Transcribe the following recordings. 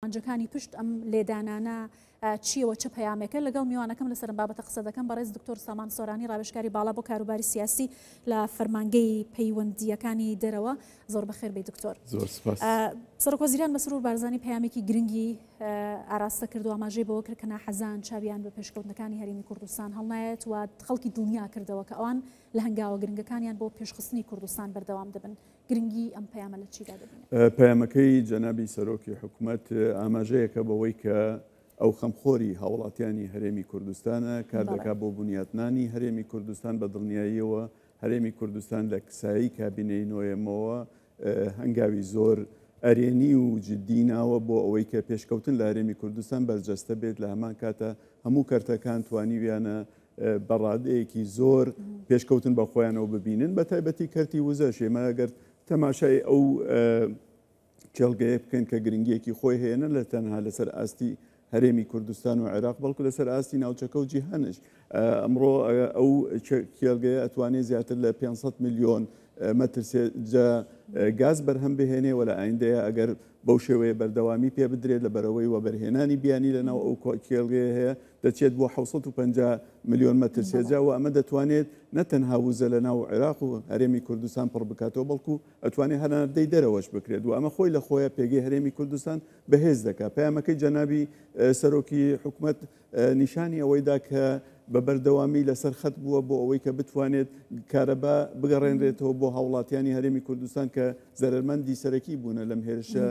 قەنجەکانی پشت ئەم لێدانانە چیەوە چه پەیامێکە لەگەڵ میوانەکەم لەسەر بابەتە قسە دەکەم بەڕێز دکتۆر سامان سۆرانی ڕاوێژکاری باڵا بۆ کاروباری سیاسی لە فەرمانگەی پەیوەندیەکانی دەرەوە زۆر بەخێر بێ دکتۆر. زۆر سپاس. سەرۆکوەزیران مەسرور بارزانی پەیامێکی گرنگی ئاراستە کردو ئاماژەی بەوە کرد کە ناحەزان چاویان بە پێشکەوتنەکانی هەرێمی کوردستان هەڵنایەت و خەڵکی دڵنیا کردەوە کە ئەوان لە هەنگاوە گرنگەکانیان بۆ پێشخستنی کوردستان بەردەوام دەبن. گرنگی ئەم پەیامە لە چیدا دەبینێت؟ پەیامەکەی جەنابی سەرۆکی حکوومەت ئاماژەیەکە بەوەی کە ئەو خەمخۆری هاوڵاتیانی هەرێمی کوردستانە کار دەکات بۆ بنیاتنانی هەرێمی کوردستان بە دڵنیاییەوە هەرێمی کوردستان لە کسایی کابینەی نۆیەمەوە هەنگاوی زۆر ئەرێنی و جددی ناوە بۆ ئەوەی کە پێشکەوتن لە هەرێمی کوردستان بەرجەستە بێت لە هەمان کاتە هەموو کەرتەکان توانیویانە بەڕادەیەکی زۆر پێشکەوتن بە خۆیانەوە ببینن بە تایبەتی کەرتی وزە شێمە ئەگەر تەماشای ئەو کێڵگەیە بکەن کە گرنگیەکی خۆی هەیەنە لە تەنها لەسەر ئاستی هەرێمی کوردستان و عێراق بەڵکو لەسەر ئاستی ناوچەکە و جیهانش ئەمڕۆ ئەو کێڵگەیە ئەتوانێت زیاتر لە 500 میلیۆن مەتر گاز بەرهەم بهێنێ و لە ئایندەیە ئەگەر بەو شێوەیە بەردەوامی پێ بدرێت لە بەرەوەی وەبەرهێنانی بیانی لەناو ئەو کێڵگەیە هەیە دەچێت بۆ 750 میلیۆن مەتر سێجا و ئەمە دەتوانێت نەتەنها وزە لە ناو عێراق و هەرێمی کوردستان پڕ بکاتەوە بەڵکو ئەتوانێت هەناردەی دەرەوەش بکرێت و ئەمە خۆی لە خۆیە پێگەی هەرێمی کوردستان بەهێز دەکات. پەیامەکەی جەنابی سەرۆکی حکوومەت نیشانی ئەوەیدا کە بە بەردەوامی لەسەر خەت بووە بۆ ئەوەی کە بتوانێت کارەبا بگەڕێنرێتەوە بۆ هاوڵاتیانی هەرێمی کوردستان کە زەرمەندی سەرەکی بوونە لەم هێرشە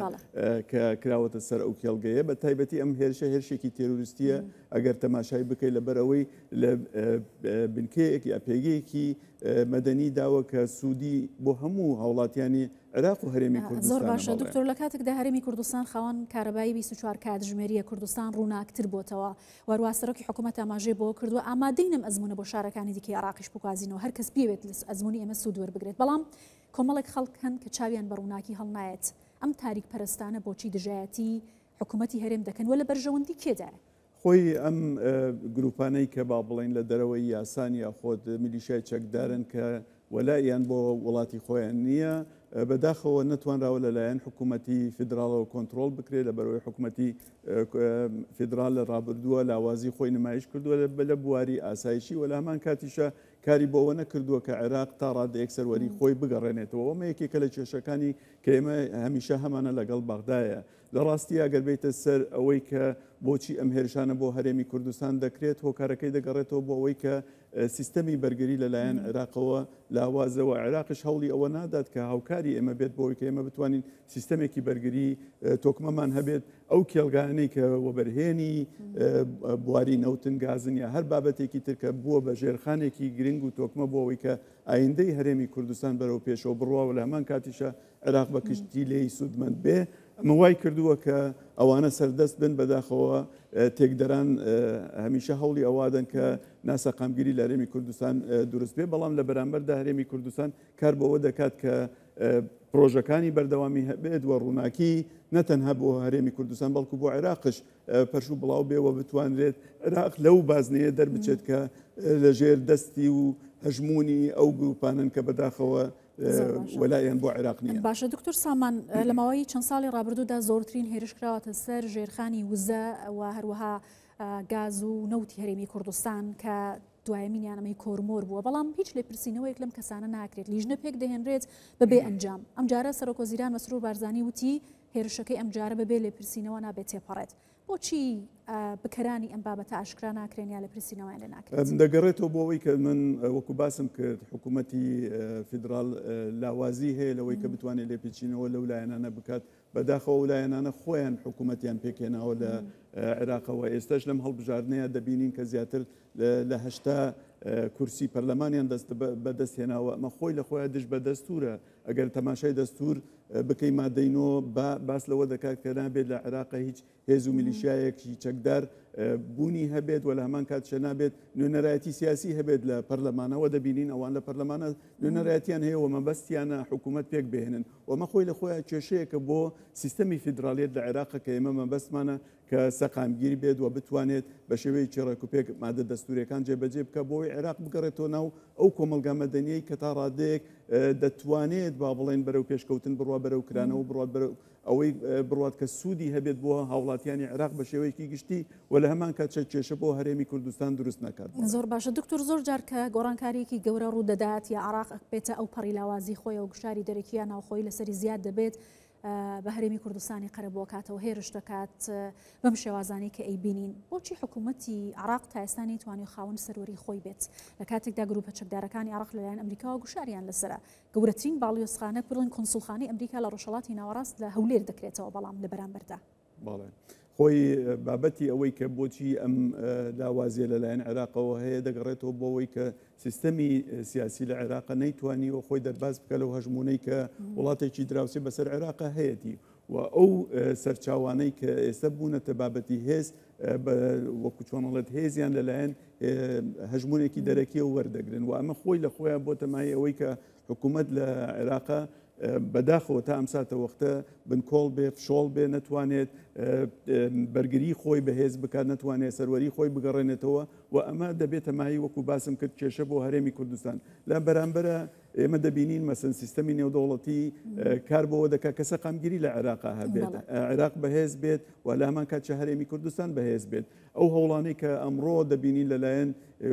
کە کراوەتە سەر ئەو کێڵگەیە بە تایبەتی ئەم هێرشە هێرشێکی تێروریستیە ئەگەر تەماشای بکەیت لە بەرەوەی لە بنکەیەکی ئەپێگەیەکی مەدەنی داوە کە سوودی بۆ هەموو هاوڵاتیانی عێراق و هەرێمی کوردستان. زۆر باشە دکتۆر لە کاتێکدا هەرێمی کوردستان خاوەن کارەبایی 24 کاتژمێریە کوردستان ڕووناکتر بۆتەوە وەروە سەرۆکی حکوومەت ئاماژەی بۆ کردووە ئامادەینم ئەزمونە بۆ شارەکانی دیکەی عێراقیش بکوازینەوە هەر کەس بێت لە ئەزمونی ئێمە سوود وەربگرێت بەڵام کۆمەڵێک خەڵک هەن کە چاویان بە ڕووناکی هەڵنایەت ئەم تاریک پەرستانە بۆچی دژایەتی حکوومەتی هەرێم دەکەن وە لە بەرژەوەندی کێدایە؟ خۆی ئەم گروپانەی کە با بڵین لە دەرەوەی یاسان یا خۆت میلیشای چەکدارن کە وەلایان بۆ وڵاتی خۆیان نییە بەداخەوە نەتوانراوە لەلایەن حکوومەتی فیدراڵەوە کۆنتترۆل بکرێت لە بەرەوەی حکوومەتی فیدرال لە ڕابردووە لاوازی خۆی نمایش کردووە لە بواری ئاسایشی و لە هەمان کاتیشە کاری بۆەوە نەکردووە کە عێراق تا ڕادەیەک سەروەری خۆی بگەڕێنێتەوە ئەمە یەکێکە لە کێشەکانی کە ئێمە هەمیشە هەمانە لەگەڵ بەغدایە لە ڕاستی ئەگەر بێتە سەر ئەوەی کە بۆچی ئەم هێرشانە بۆ هەرێمی کوردستان دەکرێت هۆکارەکەی دەگەڕێتەوە بۆ ئەوەی کە سیستەمی بەرگری لەلایەن عێراقەوە لاوازەوە عێراقش هەوڵی ئەوە نادات کە هاوکاری ئێمە بێت بۆ ئەوەی کە ئێمە بتوانین سیستەمێکی بەرگری تۆکمەمان هەبێت ئەو کێڵگانەی کە وەبەرهێنی بواری نەوتن گازن یا هەر بابەتێکی ترکە بووە بە ژێرخانێکی گرنگ و تۆکمە بۆ ئەوەی کە ئایندەی هەرێمی کوردستان بەرەو پێشەوە بڕوا و لە هەمان کاتیشە عێراق بە کشتی لێی سوودمەند بێ ئەمە وای کردووە کە ئەوانە سەردەست بن بەداخەوە تێکدەران هەمیشە هەوڵی ئەوادەن کە ناسەقامگیری لە هەرێمی کوردستان دروست بێ بەڵام لە بەرامبەردا هەرێمی کوردستان کار بەوە دەکات کە پرۆژەکانی بەردەوامی هەبێت و ڕووناکی نەتەنها بۆ هەرێمی کوردستان بەڵکو بۆ عێراقش پەرش و بڵاو بێەوە بتوانرێت عێراق لەو بازنەیە دەربچێت کە لەژێر دەستی و هەژمونی ئەو گروپانن کە بەداخەوە وەلایەن بۆ عێراق نییە. باشە دکتۆر سامان لە ماوەی چەند ساڵی ڕابردوودا زۆرترین هێرش کراوەتە سەر ژێرخانی وزە و هەروەها گاز و نەوتی هەرێمی کوردستان کە دوایەمینیانەمەی کۆرمۆر بووە بەڵام هیچ لێپرسینەوەیەک لەم کەسانە ناکرێت لیژنە پێک دەهێنرێت بەبێ ئەنجام ئەم جارە سەرۆکوەزیران مەسرور بارزانی وتی هێرشەکەی ئەم جارە بەبێ لێپرسینەوە نابێت تێپەڕێت بۆچی بکەرانی ئەم بابەتە ئاشکرا ناکرێن یا لێپرسینەوەیان لێ ناکرێت؟ دەگەڕێتەوە بۆ ئەوەی کە من وەکو باسم کرد حکوومەتی فیدرال لاوازی هەیە لەوەی کە بتوانێت لێپێچینەوە لەو لایەنانە بکات بەداخەوە لایەنانە خۆیان حکوومەتیان پێکێناوە لە عێراقەوە ئێستاش لەم هەڵبژاردنەیە دەبینین کە زیاتر لە 80 کورسی پەرلەمانیان بەدەستهێناوە ئەمە خۆی لە خۆیان دش بە دەستورە ئەگەر تەماشای دەستور بکەی مادەینەوە باس لەوە دەکات کە نابێت لە عێراقە هیچ هێز و میلیشایەکی چەکدار بوونی هەبێت و لە هەمان کاتشە نابێت نوێنەرایەتی سیاسی هەبێت لە پەرلەمانەوە دەبینین ئەوان لە پەرلەمانە نوێنەرایەتیان هەیە و مەبەستیانە حکوومەت پێک بهێنن ومە خۆی لە خۆیان کێشەیەکە بۆ سیستەمی فیدرالیەت لە عێراقە کە ئێمە مەبەستمانە کە سەقامگیری بێت و بتوانێت بە شێوەیە چێڕێکوپێک مادە دەستوریەکان جێبەجێ بکە بۆی عێراق بگەڕێتەوە ناو ئەو کۆمەلگا مەدەنیەی کە تا ڕادەیەک دەتوانێت با بڵێن بەرەو پێشکەوتن بڕوا بەرەو کرانەوە بڕات بەرەو ئەوەی بڕات کە سوودی هەبێت بۆ هاوڵاتیانی عێراق بە شێوەیەکی گشتی و لە هەمان کات کێشە بۆ هەرێمی کوردستان دروست نکات. زۆر باشە دکتۆر، زۆر جار کە گۆڕانکاریەکی گەورە ڕوو دەدات یا عراق بێتە ئەو پەڕی لاوازی خۆی و گشاری دەرەکیە ناوخۆی لەسەری زیاد دەبێت بە هەرێمی کوردستانی قەرەبووە کاتەوە هێرش دەکات بەم شێوازانی کە ئەیبینین. بۆچی حکوومەتی عراق تا ئێستا نەیتوانی خاوەن سەروەری خۆی بێت لە کاتێکدا گروپە چەکدارەکانی عراق لەلایەن ئەمریکاوە گوشاریان لەسرە؟ گەورەترین باڵیۆزخانە بڵین کۆنسوڵخانەی ئەمریکا لە ڕۆژهەڵاتی ناوەڕاست لە هەولێر دەکرێتەوە، بەڵام لە بەرامبەردا باڵێ خۆی بابەتی ئەوەی کە بۆچی ئەم لاوازیە لەلایەن عێراقەوە هەیە دەگەڕێتەوە بۆ ئەوەی کە سیستەمی سیاسی لە عێراق نەیتوانیوە خۆی دەرباز بکە لەو هەژمونەی کە وڵاتێکی دراوسێ بەسەر عێراق هەیەی و ئەو سەرچاوانەی کە ئێستا بوونەتە بابەتی هێز وەکو چۆنەڵێت هێزیان لەلایەن هەژمونێکی دەرەکیەوە وەردەگرن و ئەمە خۆی لە خۆیان بۆ تەمای ئەوەی کە حکوومەت لە عێراقا بەداخەوە تا ئەم ساتە وەختە بنکۆڵ بێ فشۆڵ بێ نەتوانێت بەرگری خۆی بەهێز بکات، نەتوانێت سەروەری خۆی بگەڕێنێتەوە و ئەمە دەبێتە مای وەکو باسم کرد کێشە بۆ هەرێمی کوردستان. لە بەرامبەرە ئێمە دەبینین مەسەن سیستەمی نێودەوڵەتی کار بەوە دەکات کە سەقامگیری لە عێراقا هەبێت، عێراق بەهێز بێت و لە هەمان کاتچە هەرێمی کوردستان بەهێز بێت. ئەو هەوڵانەی کە ئەمڕۆ دەبینین لەلایەن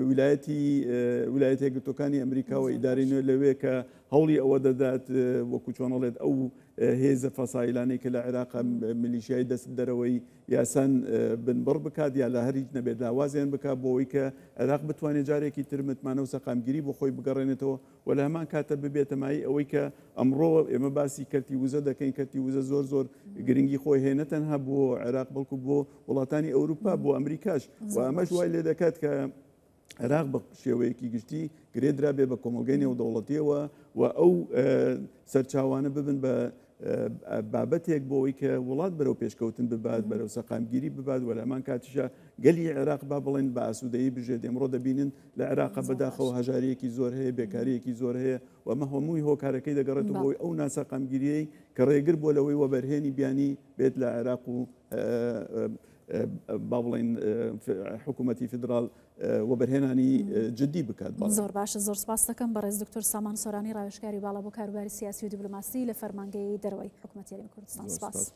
ویلایەتە یەکگرتووەکانی ئەمریکا و ئیداری نوێ لەوێ کە هەوڵی ئەوە دەدات وەکو چۆنەڵێت ئەو هێزە فەسایلانەی کە لە عێراق میلیشیای دەست دەرەوەی یاسان بنبڕ بکات یا لە هەریچ نەبێت لاوازیان بکات بۆ ئەوەی کە عێراق بتوانێت جارێکی تر متمانە و سەقامگیری بۆ خۆی بگەڕێنێتەوە و لە هەمان کاتە ببێتە مای ئەوەی کە ئەمڕۆ ئێمە باسی کەرتی وزە دەکەین. کەرتی وزە زۆر گرنگی خۆی هەیە نەتەنها بۆ عێراق بەڵکو بۆ وڵاتانی ئەوروپا بۆ ئەمریکاش و ئەمەش وای لێ دەکات کە عێراق بە شێوەیەکی گشتی گرێدرا بێ بە کۆمەلگەی نێودەوڵەتیەوە و ئەو سەرچاوانە ببن بە بابەتێک بۆەوەی کە وڵات بەرەو پێشکەوتن ببات، بەرەو سەقامگیری ببات و لە هەمان کاتیشە گەلی عێراق با بڵێن بە ئاسوودەیی بژێت. ئێمڕۆ دەبینن لە عێراق بەداخەوە هەژاریەکی زۆر هەیە، بێکاریەکی زۆر هەیە و ئەمە هەمووی هۆکارەکەی دەگەڕێتەوە بۆی ئەو ناسەقامگیریەی کە ڕێگر بۆ لەوەی وەبەرهێنی بیانی بێت لە عێراق و با بڵێن حکوومەتی فدرال وەبەرهێنانی جدی بکات. زۆر باشە، زۆر سپاس دەکەم بەڕێز دکتۆر سامان سۆرانی ڕاوێژکاری باڵا بۆ کاروباری سیاسی و دیپلۆماسی لە فەرمانگەی دەرەوەی حکوومەتی هەرێمی کوردستان. سپاس.